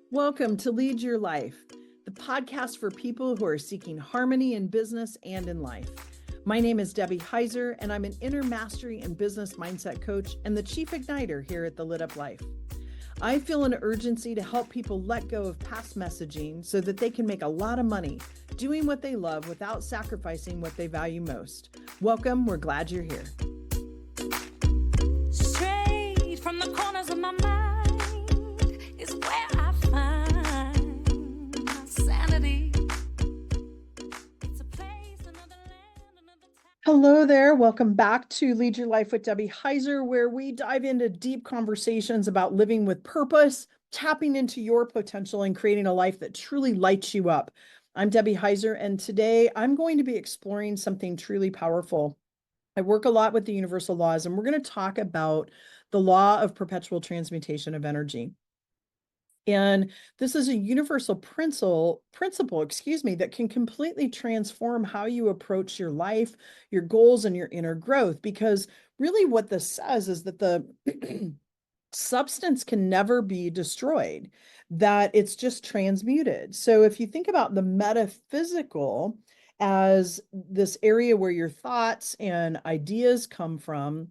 Welcome to Lead Your Life, the podcast for people who are seeking harmony in business and in life. My name is Debbie Heiser, and I'm an inner mastery and business mindset coach and the chief igniter here at The Lit Up Life. I feel an urgency to help people let go of past messaging so that they can make a lot of money doing what they love without sacrificing what they value most. Welcome. We're glad you're here. Straight from the corners of my mind is where I find my sanity. It's a place, another land, another time. Hello there. Welcome back to Lead Your Life with Debbie Heiser, where we dive into deep conversations about living with purpose, tapping into your potential, and creating a life that truly lights you up. I'm Debbie Heiser, and today I'm going to be exploring something truly powerful. I work a lot with the universal laws, and we're going to talk about the law of perpetual transmutation of energy. And this is a universal principle, that can completely transform how you approach your life, your goals, and your inner growth. Because really what this says is that the substance can never be destroyed, that it's just transmuted. So if you think about the metaphysical as this area where your thoughts and ideas come from,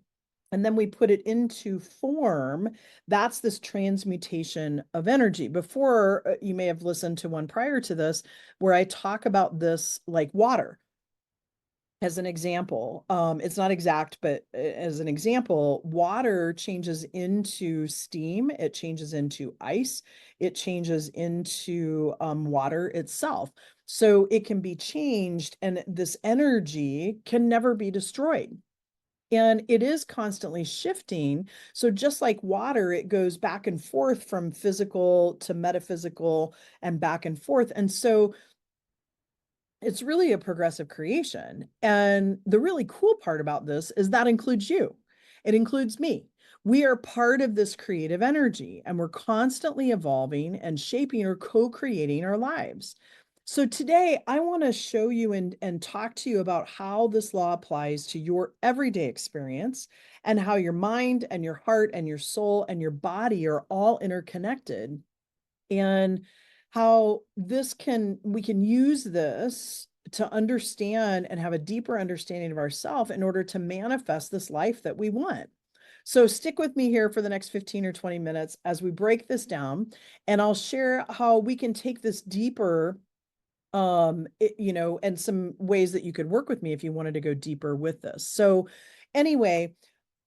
and then we put it into form, that's this transmutation of energy. Before, you may have listened to one prior to this where I talk about this like water as an example. It's not exact, but as an example, water changes into steam, it changes into ice, it changes into water itself. So it can be changed, and this energy can never be destroyed. And it is constantly shifting. So just like water, it goes back and forth from physical to metaphysical and back and forth. And so it's really a progressive creation. And the really cool part about this is that includes you. It includes me. We are part of this creative energy, and we're constantly evolving and shaping or co-creating our lives. So today I want to show you and talk to you about how this law applies to your everyday experience, and how your mind and your heart and your soul and your body are all interconnected, and how we can use this to understand and have a deeper understanding of ourselves in order to manifest this life that we want. So stick with me here for the next 15 or 20 minutes as we break this down, and I'll share how we can take this deeper, and some ways that you could work with me if you wanted to go deeper with this. So anyway,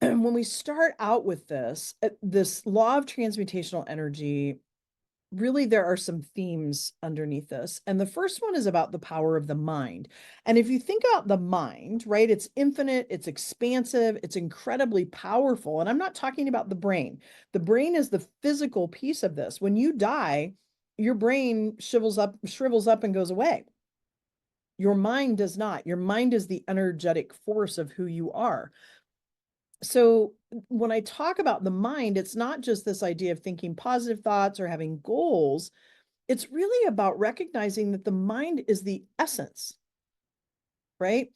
when we start out with this law of transmutational energy, really there are some themes underneath this. And the first one is about the power of the mind. And if you think about the mind, right, it's infinite, it's expansive, it's incredibly powerful. And I'm not talking about the brain. The brain is the physical piece of this. When you die, your brain shrivels up and goes away. Your mind does not. Your mind is the energetic force of who you are. So when I talk about the mind, it's not just this idea of thinking positive thoughts or having goals. It's really about recognizing that the mind is the essence, right?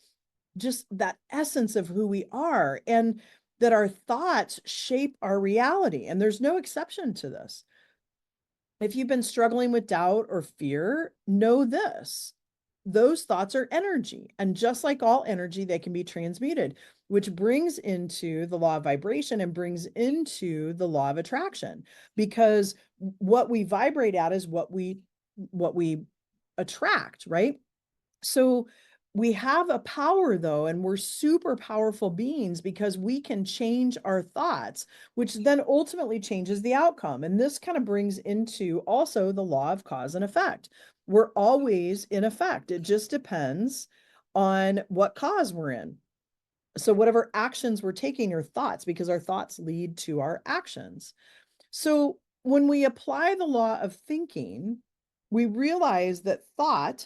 Just that essence of who we are, and that our thoughts shape our reality. And there's no exception to this. If you've been struggling with doubt or fear, know this: those thoughts are energy. And just like all energy, they can be transmuted, which brings into the law of vibration and brings into the law of attraction, because what we vibrate at is what we attract, right? So we have a power, though, and we're super powerful beings because we can change our thoughts, which then ultimately changes the outcome. And this kind of brings into also the law of cause and effect. We're always in effect. It just depends on what cause we're in. So whatever actions we're taking are thoughts, because our thoughts lead to our actions. So when we apply the law of thinking, we realize that thought,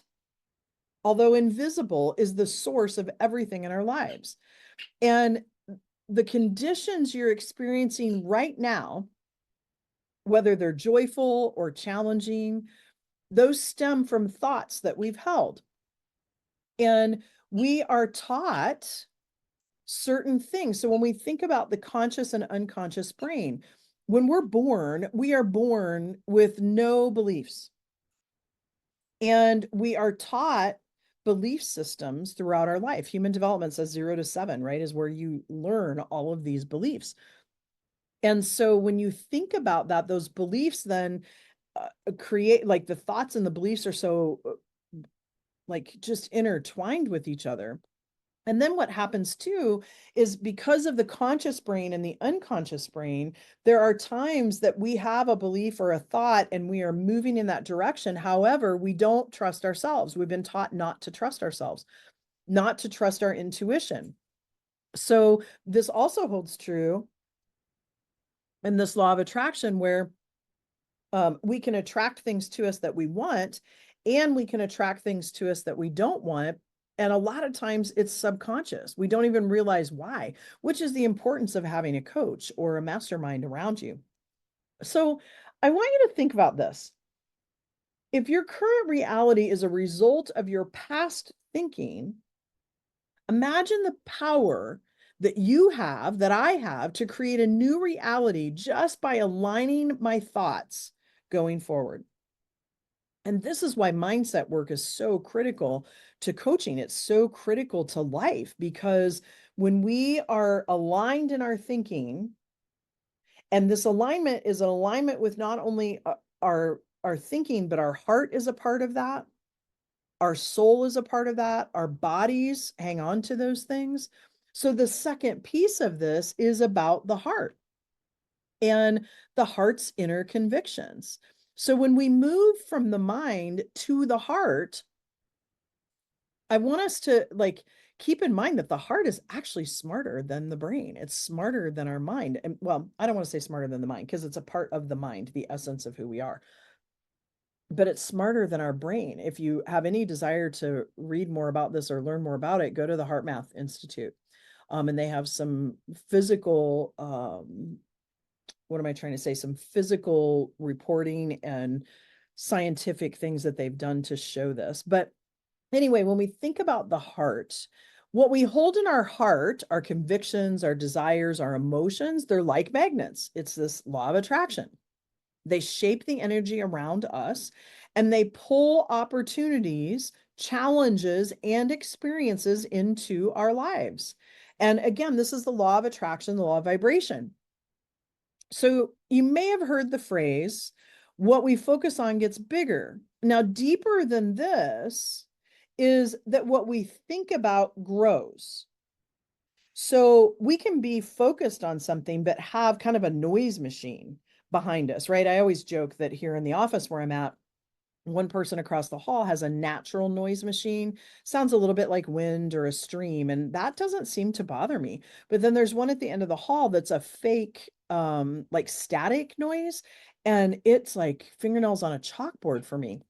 although invisible, is the source of everything in our lives. And the conditions you're experiencing right now, whether they're joyful or challenging, those stem from thoughts that we've held. And we are taught certain things. So when we think about the conscious and unconscious brain, when we're born, we are born with no beliefs. And we are taught belief systems throughout our life. Human development says 0 to 7, right, is where you learn all of these beliefs. And so when you think about that, those beliefs then create, like, the thoughts and the beliefs are so like just intertwined with each other. And then what happens too is, because of the conscious brain and the unconscious brain, there are times that we have a belief or a thought and we are moving in that direction. However, we don't trust ourselves. We've been taught not to trust ourselves, not to trust our intuition. So this also holds true in this law of attraction, where we can attract things to us that we want, and we can attract things to us that we don't want. And a lot of times it's subconscious. We don't even realize why, which is the importance of having a coach or a mastermind around you. So I want you to think about this. If your current reality is a result of your past thinking, imagine the power that you have, that I have, to create a new reality just by aligning my thoughts going forward. And this is why mindset work is so critical to coaching. It's so critical to life, because when we are aligned in our thinking, and this alignment is an alignment with not only our thinking, but our heart is a part of that. Our soul is a part of that. Our bodies hang on to those things. So the second piece of this is about the heart and the heart's inner convictions. So when we move from the mind to the heart, I want us to, like, keep in mind that the heart is actually smarter than the brain. It's smarter than our mind. And, well, I don't want to say smarter than the mind, because it's a part of the mind, the essence of who we are. But it's smarter than our brain. If you have any desire to read more about this or learn more about it, go to the Heart Math Institute. And they have some physical, what am I trying to say? Some physical reporting and scientific things that they've done to show this. But anyway, when we think about the heart, what we hold in our heart, our convictions, our desires, our emotions, they're like magnets. It's this law of attraction. They shape the energy around us, and they pull opportunities, challenges, and experiences into our lives. And again, this is the law of attraction, the law of vibration. So you may have heard the phrase, what we focus on gets bigger. Now, deeper than this is that what we think about grows. So we can be focused on something, but have kind of a noise machine behind us, right? I always joke that here in the office where I'm at, one person across the hall has a natural noise machine. Sounds a little bit like wind or a stream, and that doesn't seem to bother me. But then there's one at the end of the hall that's a fake, like static noise, and it's like fingernails on a chalkboard for me.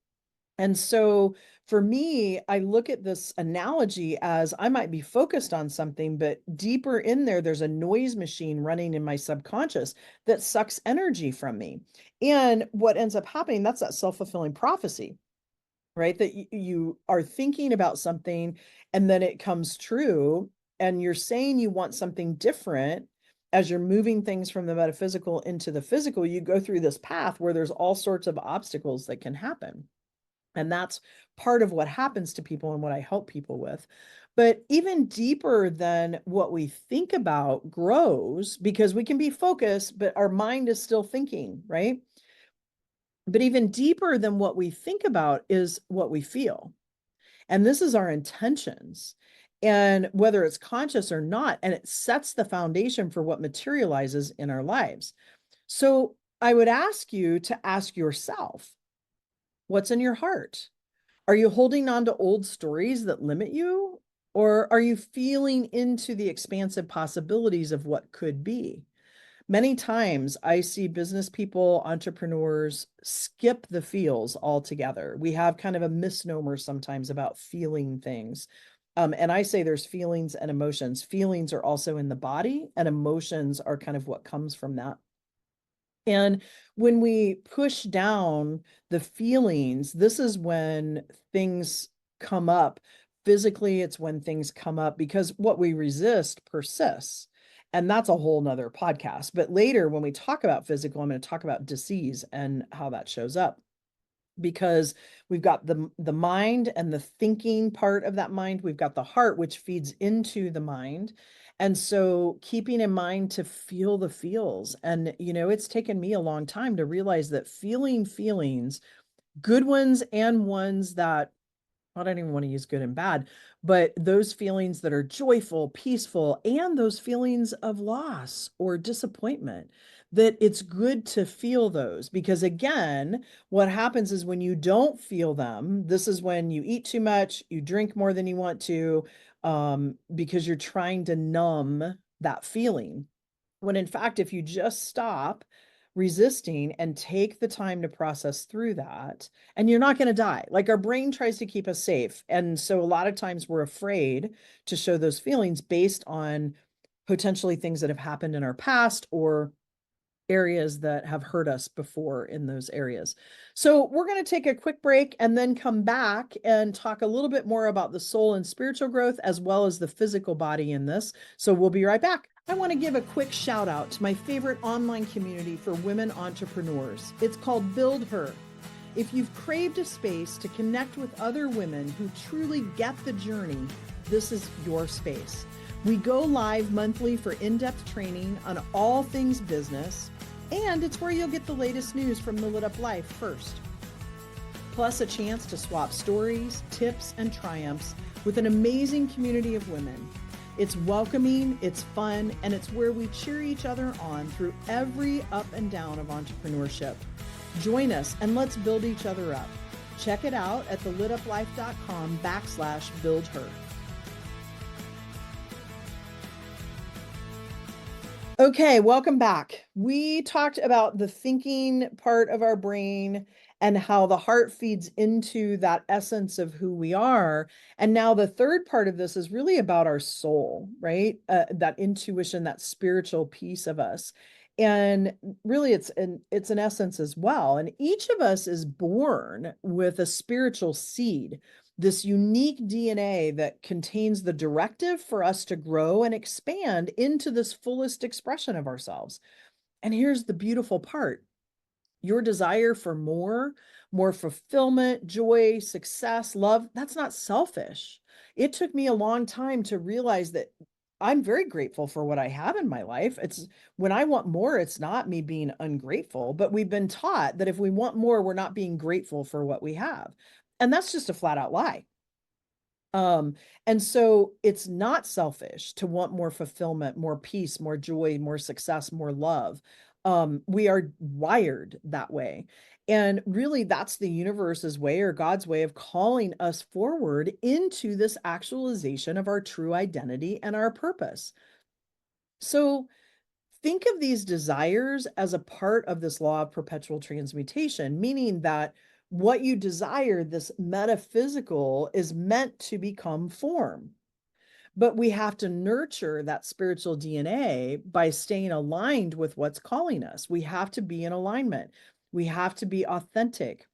And so for me, I look at this analogy as I might be focused on something, but deeper in there, there's a noise machine running in my subconscious that sucks energy from me. And what ends up happening, that's that self-fulfilling prophecy, right? That you are thinking about something and then it comes true, and you're saying you want something different. As you're moving things from the metaphysical into the physical, you go through this path where there's all sorts of obstacles that can happen. And that's part of what happens to people and what I help people with. But even deeper than what we think about grows, because we can be focused, but our mind is still thinking, right? But even deeper than what we think about is what we feel. And this is our intentions. And whether it's conscious or not, and it sets the foundation for what materializes in our lives. So I would ask you to ask yourself, what's in your heart? Are you holding on to old stories that limit you? Or are you feeling into the expansive possibilities of what could be? Many times I see business people, entrepreneurs skip the feels altogether. We have kind of a misnomer sometimes about feeling things. And I say there's feelings and emotions. Feelings are also in the body, and emotions are kind of what comes from that. And when we push down the feelings, this is when things come up. Physically, it's when things come up, because what we resist persists. And that's a whole nother podcast. But later, when we talk about physical, I'm going to talk about disease and how that shows up, because we've got the mind and the thinking part of that mind. We've got the heart, which feeds into the mind. And so keeping in mind to feel the feels. And, it's taken me a long time to realize that feeling feelings, good ones and ones that, I don't even want to use good and bad, but those feelings that are joyful, peaceful, and those feelings of loss or disappointment, that it's good to feel those. Because again, what happens is when you don't feel them, this is when you eat too much, you drink more than you want to, because you're trying to numb that feeling. When in fact, if you just stop resisting and take the time to process through that, and you're not going to die. Like, our brain tries to keep us safe. And so a lot of times we're afraid to show those feelings based on potentially things that have happened in our past, or areas that have hurt us before in those areas. So we're going to take a quick break and then come back and talk a little bit more about the soul and spiritual growth, as well as the physical body in this. So we'll be right back. I want to give a quick shout out to my favorite online community for women entrepreneurs. It's called Build Her. If you've craved a space to connect with other women who truly get the journey, this is your space. We go live monthly for in-depth training on all things business, and it's where you'll get the latest news from the Lit Up Life first. Plus a chance to swap stories, tips, and triumphs with an amazing community of women. It's welcoming, it's fun, and it's where we cheer each other on through every up and down of entrepreneurship. Join us and let's build each other up. Check it out at thelituplife.com/buildher. Okay, welcome back. We talked about the thinking part of our brain and how the heart feeds into that essence of who we are. And now the third part of this is really about our soul, right? That intuition, that spiritual piece of us. And really it's an essence as well. And each of us is born with a spiritual seed, this unique DNA that contains the directive for us to grow and expand into this fullest expression of ourselves. And here's the beautiful part. Your desire for more fulfillment, joy, success, love, that's not selfish. It took me a long time to realize that I'm very grateful for what I have in my life. It's when I want more, it's not me being ungrateful, but we've been taught that if we want more, we're not being grateful for what we have. And that's just a flat out lie. And so it's not selfish to want more fulfillment, more peace, more joy, more success, more love. We are wired that way. And really, that's the universe's way, or God's way, of calling us forward into this actualization of our true identity and our purpose. So think of these desires as a part of this law of perpetual transmutation, meaning that what you desire, this metaphysical, is meant to become form. But we have to nurture that spiritual DNA by staying aligned with what's calling us. We have to be in alignment. We have to be authentic.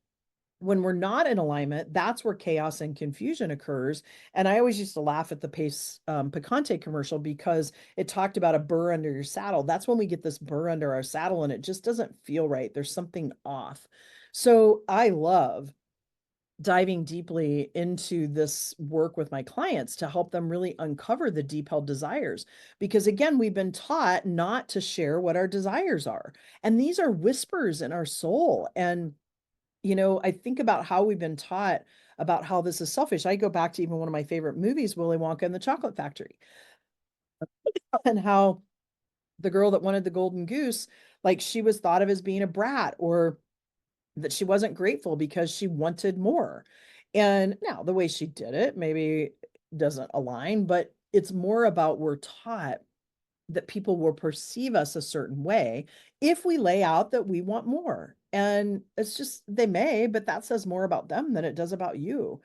When we're not in alignment, that's where chaos and confusion occurs. And I always used to laugh at the Pace Picante commercial, because it talked about a burr under your saddle. That's when we get this burr under our saddle and it just doesn't feel right. There's something off. So I love diving deeply into this work with my clients to help them really uncover the deep held desires. Because again, we've been taught not to share what our desires are. And these are whispers in our soul. And I think about how we've been taught about how this is selfish. I go back to even one of my favorite movies, Willy Wonka and the Chocolate Factory, and how the girl that wanted the golden goose, like, she was thought of as being a brat, or that she wasn't grateful because she wanted more. And now the way she did it maybe doesn't align, but it's more about, we're taught that people will perceive us a certain way if we lay out that we want more. And it's just, they may, but that says more about them than it does about you.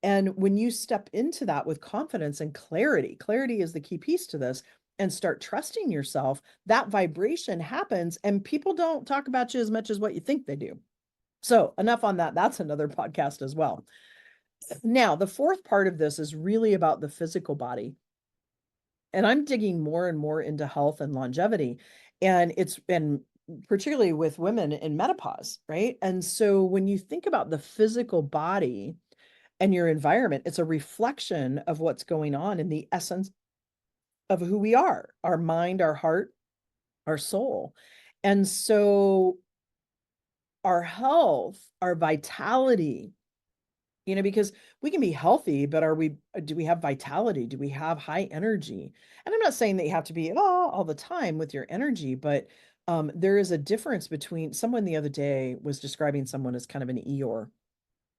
And when you step into that with confidence and clarity is the key piece to this, and start trusting yourself, that vibration happens, and people don't talk about you as much as what you think they do. So enough on that. That's another podcast as well. Now, the fourth part of this is really about the physical body. And I'm digging more and more into health and longevity. And it's been particularly with women in menopause, right? And so when you think about the physical body and your environment, it's a reflection of what's going on in the essence of who we are, our mind, our heart, our soul. And so our health, our vitality, because we can be healthy, but do we have vitality? Do we have high energy? And I'm not saying that you have to be all the time with your energy, but there is a difference between someone the other day was describing someone as kind of an Eeyore.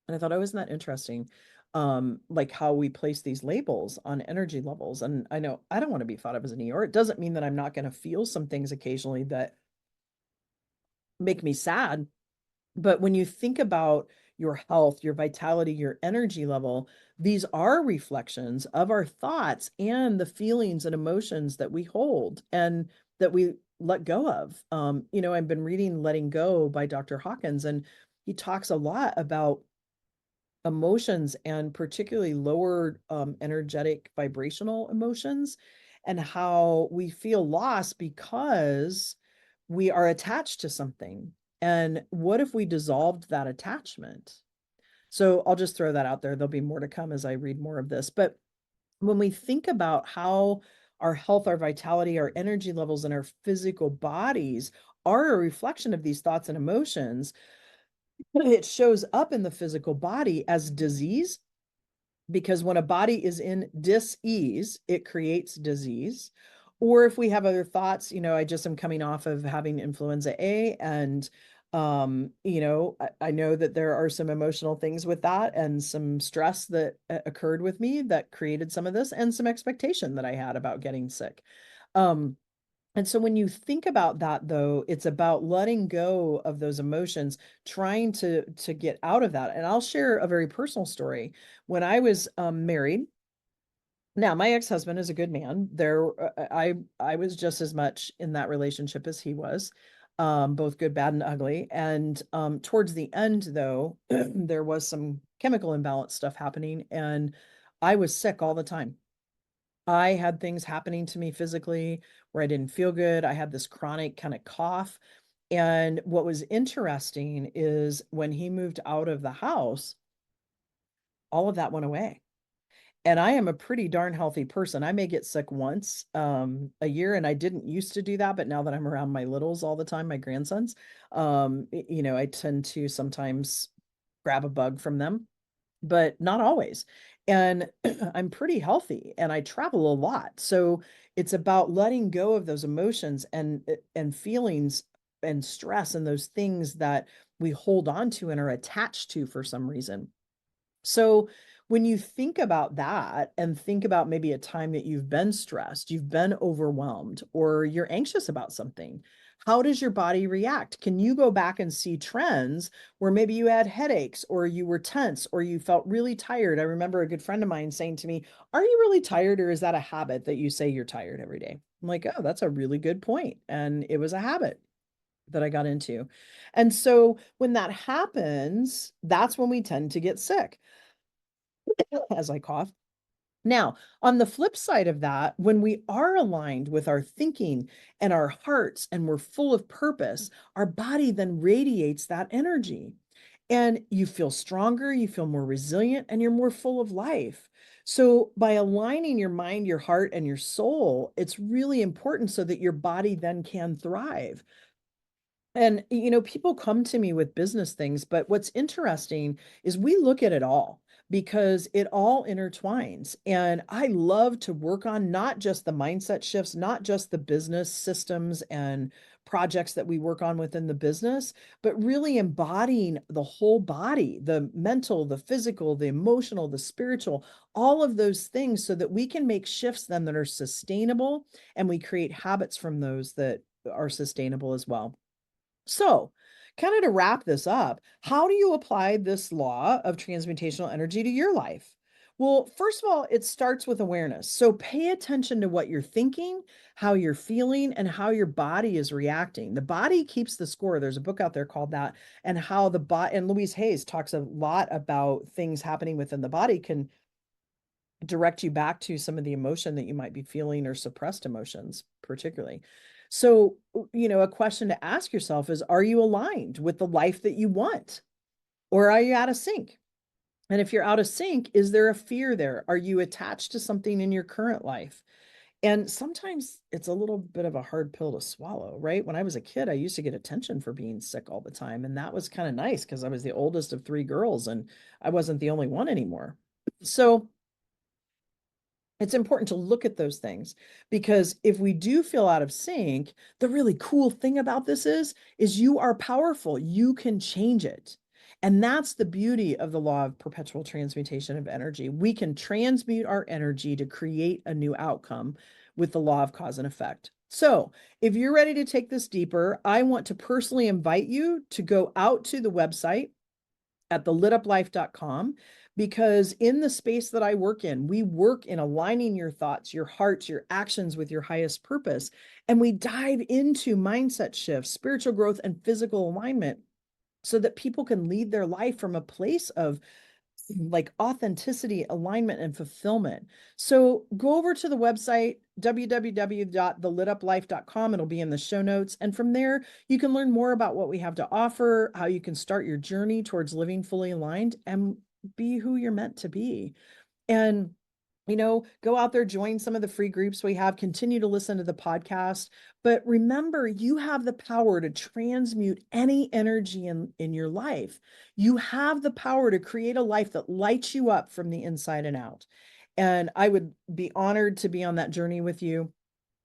And I thought, oh, isn't that interesting? Like how we place these labels on energy levels. And I know I don't want to be thought of as an Eeyore. It doesn't mean that I'm not going to feel some things occasionally that make me sad. But when you think about your health, your vitality, your energy level, these are reflections of our thoughts and the feelings and emotions that we hold and that we let go of. I've been reading Letting Go by Dr. Hawkins, and he talks a lot about emotions and particularly lower energetic vibrational emotions and how we feel lost because we are attached to something. And what if we dissolved that attachment? So I'll just throw that out there. There'll be more to come as I read more of this. But when we think about how our health, our vitality, our energy levels, and our physical bodies are a reflection of these thoughts and emotions, it shows up in the physical body as disease, because when a body is in dis-ease, it creates disease. Or if we have other thoughts, I just am coming off of having influenza A, and I know that there are some emotional things with that and some stress that occurred with me that created some of this, and some expectation that I had about getting sick. And so when you think about that, though, it's about letting go of those emotions, trying to get out of that. And I'll share a very personal story. When I was married, now my ex-husband is a good man. I was just as much in that relationship as he was, both good, bad, and ugly. And towards the end, though, there was some chemical imbalance stuff happening, and I was sick all the time. I had things happening to me physically where I didn't feel good. I had this chronic kind of cough. And what was interesting is when he moved out of the house, all of that went away. And I am a pretty darn healthy person. I may get sick once a year, and I didn't used to do that, but now that I'm around my littles all the time, my grandsons, I tend to sometimes grab a bug from them, but not always. And I'm pretty healthy and I travel a lot. So it's about letting go of those emotions and feelings and stress and those things that we hold on to and are attached to for some reason. So when you think about that and think about maybe a time that you've been stressed, you've been overwhelmed, or you're anxious about something, how does your body react? Can you go back and see trends where maybe you had headaches, or you were tense, or you felt really tired? I remember a good friend of mine saying to me, "Are you really tired, or is that a habit that you say you're tired every day?" I'm like, "Oh, that's a really good point." And it was a habit that I got into. And so when that happens, that's when we tend to get sick as I cough. Now, on the flip side of that, when we are aligned with our thinking and our hearts and we're full of purpose, our body then radiates that energy. And you feel stronger, you feel more resilient, and you're more full of life. So, by aligning your mind, your heart, and your soul, it's really important so that your body then can thrive. And, people come to me with business things, but what's interesting is we look at it all because it all intertwines. And I love to work on not just the mindset shifts, not just the business systems and projects that we work on within the business, but really embodying the whole body, the mental, the physical, the emotional, the spiritual, all of those things so that we can make shifts then that are sustainable, and we create habits from those that are sustainable as well. So, kind of to wrap this up, how do you apply this law of transmutational energy to your life? Well, first of all, it starts with awareness. So pay attention to what you're thinking, how you're feeling, and how your body is reacting. The body keeps the score. There's a book out there called that, and how the body, and Louise Hayes talks a lot about things happening within the body can direct you back to some of the emotion that you might be feeling or suppressed emotions, particularly. So, a question to ask yourself is, are you aligned with the life that you want? Or are you out of sync? And if you're out of sync, is there a fear there? Are you attached to something in your current life? And sometimes it's a little bit of a hard pill to swallow, right? When I was a kid, I used to get attention for being sick all the time. And that was kind of nice because I was the oldest of three girls and I wasn't the only one anymore. So it's important to look at those things, because if we do feel out of sync, the really cool thing about this is you are powerful. You can change it. And that's the beauty of the law of perpetual transmutation of energy. We can transmute our energy to create a new outcome with the law of cause and effect. So if you're ready to take this deeper, I want to personally invite you to go out to the website at thelituplife.com, because in the space that I work in, we work in aligning your thoughts, your hearts, your actions with your highest purpose. And we dive into mindset shifts, spiritual growth, and physical alignment so that people can lead their life from a place of like authenticity, alignment, and fulfillment. So go over to the website, www.thelituplife.com. It'll be in the show notes. And from there, you can learn more about what we have to offer, how you can start your journey towards living fully aligned and be who you're meant to be. And go out there, join some of the free groups we have, continue to listen to the podcast. But remember, you have the power to transmute any energy in your life. You have the power to create a life that lights you up from the inside and out. And I would be honored to be on that journey with you,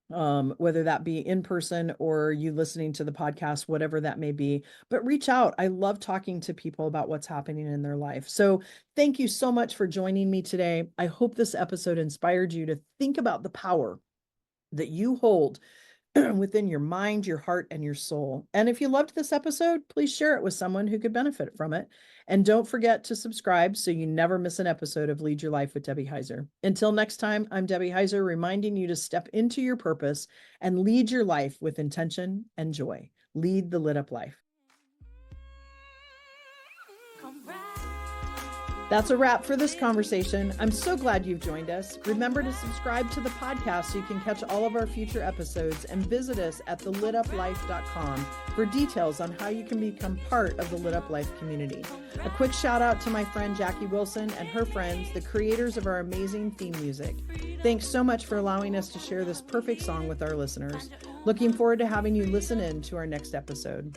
whether that be in person or you listening to the podcast, whatever that may be. But reach out. I love talking to people about what's happening in their life. So thank you so much for joining me today. I hope this episode inspired you to think about the power that you hold within your mind, your heart, and your soul. And if you loved this episode, please share it with someone who could benefit from it. And don't forget to subscribe so you never miss an episode of Lead Your Life with Debbie Heiser. Until next time, I'm Debbie Heiser, reminding you to step into your purpose and lead your life with intention and joy. Lead the lit up life. That's a wrap for this conversation. I'm so glad you've joined us. Remember to subscribe to the podcast so you can catch all of our future episodes, and visit us at thelituplife.com for details on how you can become part of the Lit Up Life community. A quick shout out to my friend Jackie Wilson and her friends, the creators of our amazing theme music. Thanks so much for allowing us to share this perfect song with our listeners. Looking forward to having you listen in to our next episode.